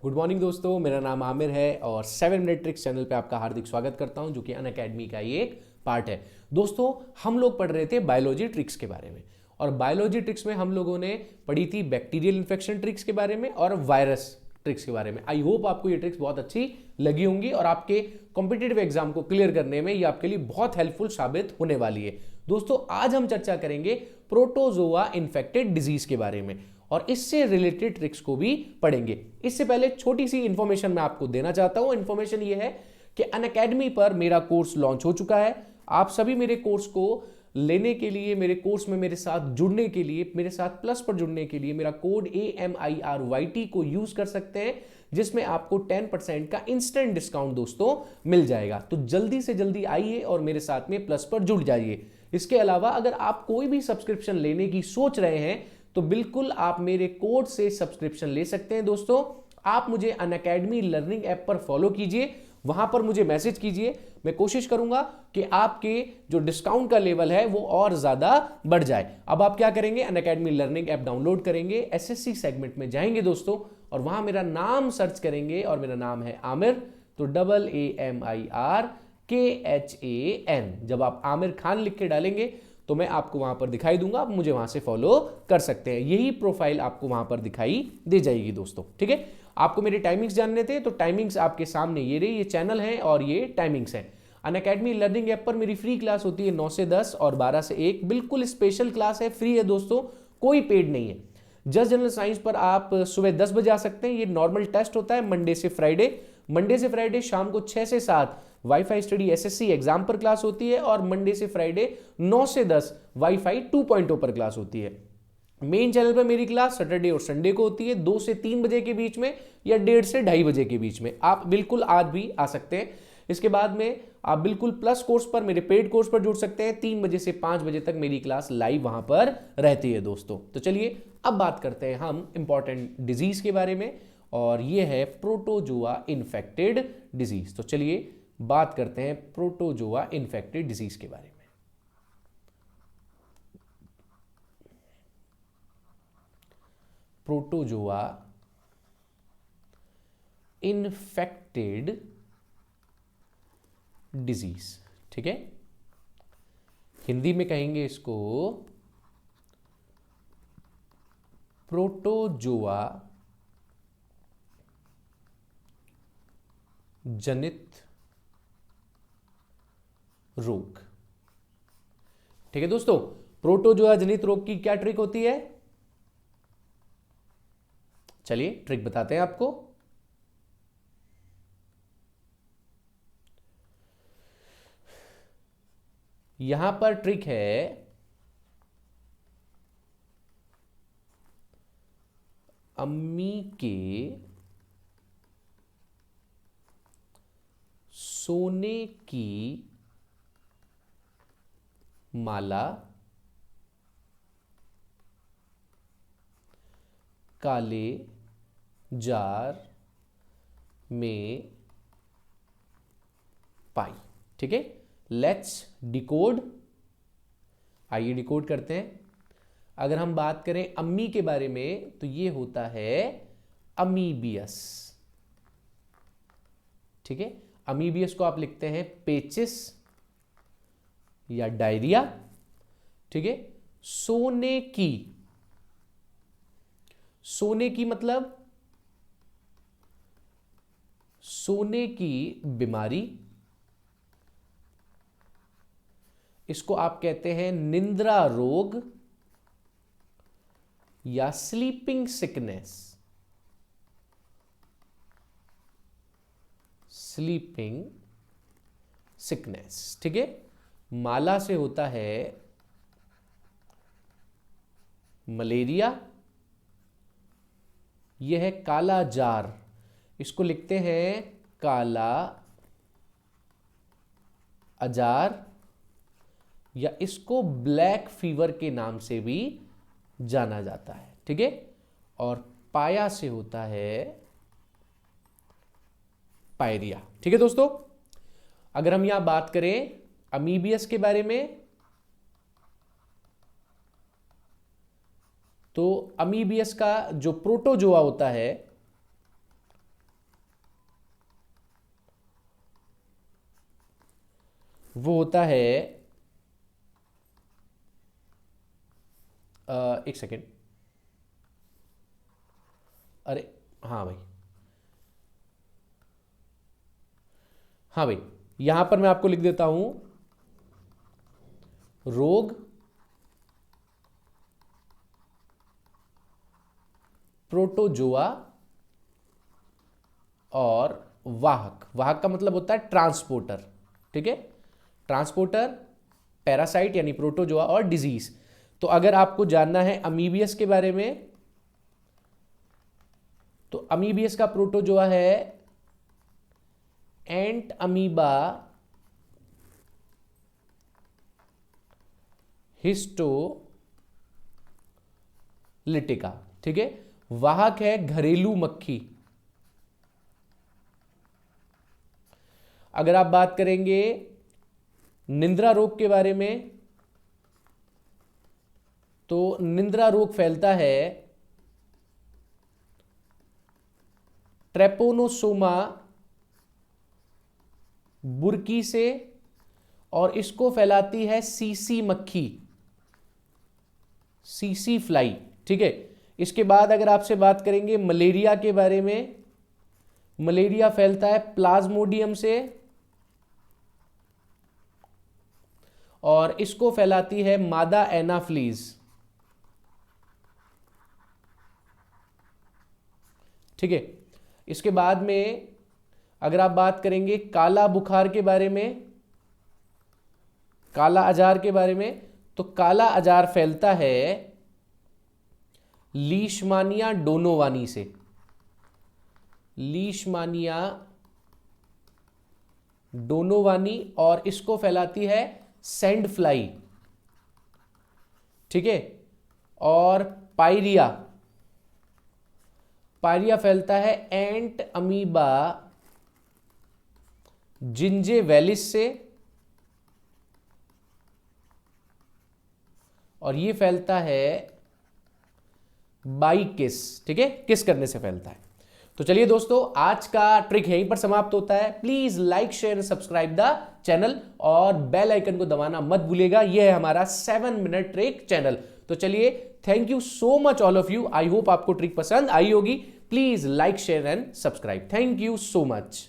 Good morning दोस्तों, मेरा नाम आमिर है और 7 मिनट ट्रिक्स चैनल पे आपका हार्दिक स्वागत करता हूं, जो कि अनअकैडमी का ही एक पार्ट है। दोस्तों, हम लोग पढ़ रहे थे बायोलॉजी ट्रिक्स के बारे में, और बायोलॉजी ट्रिक्स में हम लोगों ने पढ़ी थी बैक्टीरियल इन्फेक्शन ट्रिक्स के बारे में और वायरस ट्रिक्स के बारे में। आई होप आपको ये ट्रिक्स बहुत अच्छी लगी होंगी और आपके कॉम्पिटिटिव एग्जाम को क्लियर करने में ये आपके लिए बहुत हेल्पफुल साबित होने वाली है। दोस्तों, आज हम चर्चा करेंगे प्रोटोजोआ इन्फेक्टेड डिजीज के बारे में और इससे रिलेटेड ट्रिक्स को भी पढ़ेंगे। इससे पहले छोटी सी इंफॉर्मेशन मैं आपको देना चाहता हूं। इंफॉर्मेशन ये है कि अनअकैडमी पर मेरा कोर्स लॉन्च हो चुका है। आप सभी मेरे कोर्स को लेने के लिए, मेरे कोर्स में मेरे साथ जुड़ने के लिए, मेरे साथ प्लस पर जुड़ने के लिए मेरा कोड AMIRYT को यूज कर सकते हैं, जिसमें आपको 10% का इंस्टेंट डिस्काउंट दोस्तों मिल जाएगा। तो जल्दी से जल्दी आइए और मेरे साथ में प्लस पर जुड़ जाइए। इसके अलावा अगर आप कोई भी सब्सक्रिप्शन लेने की सोच रहे हैं तो बिल्कुल आप मेरे कोड से सब्सक्रिप्शन ले सकते हैं। दोस्तों, आप मुझे अनअकैडमी लर्निंग ऐप पर फॉलो कीजिए, वहां पर मुझे मैसेज कीजिए। मैं कोशिश करूंगा कि आपके जो डिस्काउंट का लेवल है वो और ज्यादा बढ़ जाए। अब आप क्या करेंगे, अनअकैडमी लर्निंग ऐप डाउनलोड करेंगे, SSC सेगमेंट में जाएंगे दोस्तों, और वहां मेरा नाम सर्च करेंगे और मेरा नाम है आमिर, तो AAMIRKHAN। जब आप आमिर खान लिख के डालेंगे तो मैं आपको वहां पर दिखाई दूंगा, आप मुझे वहां से फॉलो कर सकते हैं। यही प्रोफाइल आपको वहां पर दिखाई दे जाएगी दोस्तों, ठीक है। आपको मेरी टाइमिंग्स जानने थे तो टाइमिंग्स आपके सामने ये रही, ये चैनल है और ये टाइमिंग्स है। अनअकैडमी लर्निंग ऐप पर मेरी फ्री क्लास होती है 9 से 10 और 12 से 1। बिल्कुल स्पेशल क्लास है, फ्री है दोस्तों, कोई पेड नहीं है। जस्ट जनरल साइंस पर आप सुबह 10 बजे आ सकते हैं। ये नॉर्मल टेस्ट होता है मंडे से फ्राइडे शाम को 6 से 7 वाईफाई स्टडी SSC एग्जाम पर क्लास होती है, और मंडे से फ्राइडे 9 से 10 वाईफाई 2.0 पर क्लास होती है। मेन चैनल पर मेरी क्लास सैटरडे और संडे को होती है 2 से 3 बजे के बीच में या 1:30 से 2:30 बजे के बीच में। आप बिल्कुल आज भी आ सकते हैं। इसके बाद में आप बिल्कुल प्लस कोर्स पर, मेरे पेड कोर्स पर जुड़ सकते हैं। 3 बजे से 5 बजे तक मेरी क्लास लाइव वहां पर रहती है दोस्तों। तो चलिए अब बात करते हैं हम इंपॉर्टेंट डिजीज के बारे में, और ये है प्रोटोजोआ इन्फेक्टेड डिजीज। तो चलिए बात करते हैं प्रोटोजोआ इन्फेक्टेड डिजीज के बारे में। प्रोटोजोआ इन्फेक्टेड डिजीज, ठीक है। हिंदी में कहेंगे इसको प्रोटोजोआ जनित रोग, ठीक है दोस्तों। प्रोटोजोआ जनित रोग की क्या ट्रिक होती है, चलिए ट्रिक बताते हैं आपको। यहां पर ट्रिक है, अम्मी के सोने की माला काले जार में पाई, ठीक है। लेट्स डिकोड, आइए डिकोड करते हैं। अगर हम बात करें अम्मी के बारे में तो ये होता है अमीबियस, ठीक है। अमीबियस को आप लिखते हैं पेचिस या डायरिया, ठीक है। सोने की, सोने की मतलब सोने की बीमारी, इसको आप कहते हैं निंद्रा रोग या स्लीपिंग सिकनेस, स्लीपिंग सिकनेस, ठीक है। माला से होता है मलेरिया, यह है काला जार, इसको लिखते हैं काला अजार, या इसको ब्लैक फीवर के नाम से भी जाना जाता है, ठीक है। और पाया से होता है पायरिया, ठीक है दोस्तों। अगर हम यहां बात करें अमीबियस के बारे में तो अमीबियस का जो प्रोटोजोआ होता है वो होता है एक सेकेंड, अरे हाँ भाई, हाँ भाई, यहां पर मैं आपको लिख देता हूं रोग, प्रोटोजोआ और वाहक। वाहक का मतलब होता है ट्रांसपोर्टर, ठीक है, ट्रांसपोर्टर, पैरासाइट यानी प्रोटोजोआ और डिजीज। तो अगर आपको जानना है अमीबियस के बारे में, तो अमीबियस का प्रोटोजोआ है एंट अमीबा हिस्टोलिटिका, ठीक है। वाहक है घरेलू मक्खी। अगर आप बात करेंगे निंद्रा रोग के बारे में, तो निंद्रा रोग फैलता है ट्रेपोनोसोमा बुर्की से, और इसको फैलाती है सीसी मक्खी, सीसी फ्लाई, ठीक है। इसके बाद अगर आपसे बात करेंगे मलेरिया के बारे में, मलेरिया फैलता है प्लाज्मोडियम से, और इसको फैलाती है मादा एनाफ्लीज, ठीक है। इसके बाद में अगर आप बात करेंगे काला बुखार के बारे में, काला अजार के बारे में, तो काला अजार फैलता है लीशमानिया डोनोवानी से, लीशमानिया डोनोवानी, और इसको फैलाती है सैंड फ्लाई, ठीक है। और पायरिया, पायरिया फैलता है एंट अमीबा जिंजेवेलिस से, और ये फैलता है बाई किस, ठीक है, किस करने से फैलता है। तो चलिए दोस्तों, आज का ट्रिक यहीं पर समाप्त होता है। Please like share subscribe the channel और बेल आइकन को दबाना मत भूलिएगा। यह है हमारा 7 मिनट ट्रिक चैनल। तो चलिए, thank you so much all of you. I hope आपको ट्रिक पसंद आई होगी। Please like share and subscribe. Thank you so much.